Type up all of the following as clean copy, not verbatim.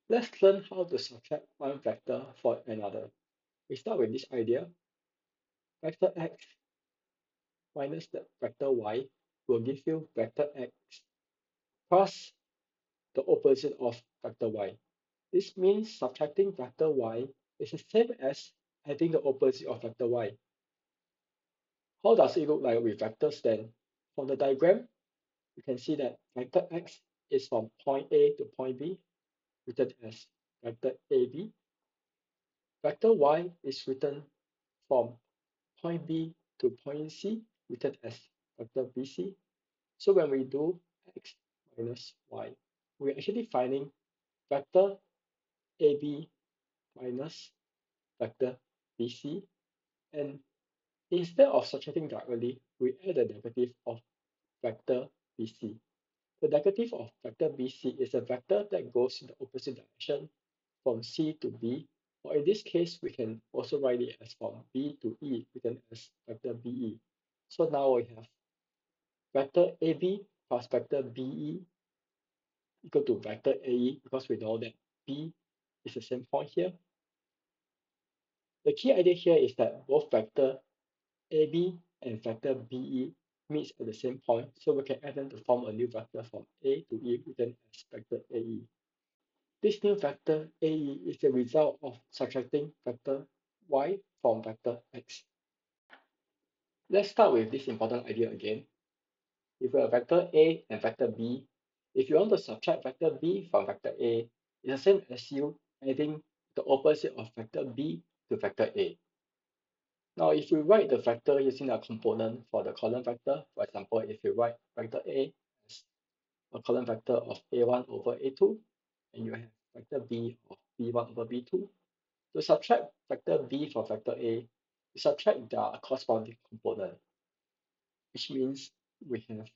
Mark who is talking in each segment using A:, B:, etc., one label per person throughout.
A: Let's learn how to subtract one vector for another. We start with this idea. Vector x minus the vector y will give you vector x plus the opposite of vector y. This means subtracting vector y is the same as adding the opposite of vector y. How does it look like with vectors then? From the diagram, you can see that vector x is from point A to point B, written as vector AB. Vector y is written from point B to point C, written as vector BC. So when we do x minus y, we're actually finding vector AB minus vector BC, and instead of subtracting directly, we add the negative of vector BC. The negative of vector BC is a vector that goes in the opposite direction from C to B, or in this case, we can also write it as from B to E, written as vector BE. So now we have vector AB plus vector BE equal to vector AE, because we know that B is the same point here. The key idea here is that both vector AB and vector BE meets at the same point, so we can add them to form a new vector from A to E, written as vector AE. This new vector AE is the result of subtracting vector y from vector x. Let's start with this important idea again. If we have vector A and vector B, if you want to subtract vector B from vector A, it's the same as you adding the opposite of vector B to vector A. Now, if we write the vector using a component for the column vector, for example, if you write vector A as a column vector of A1 over A2, and you have vector B of B1 over B2, to subtract vector B from vector A, you subtract their corresponding component, which means we have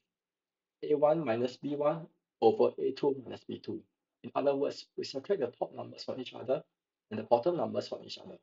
A: A1 minus B1 over A2 minus B2. In other words, we subtract the top numbers from each other and the bottom numbers from each other.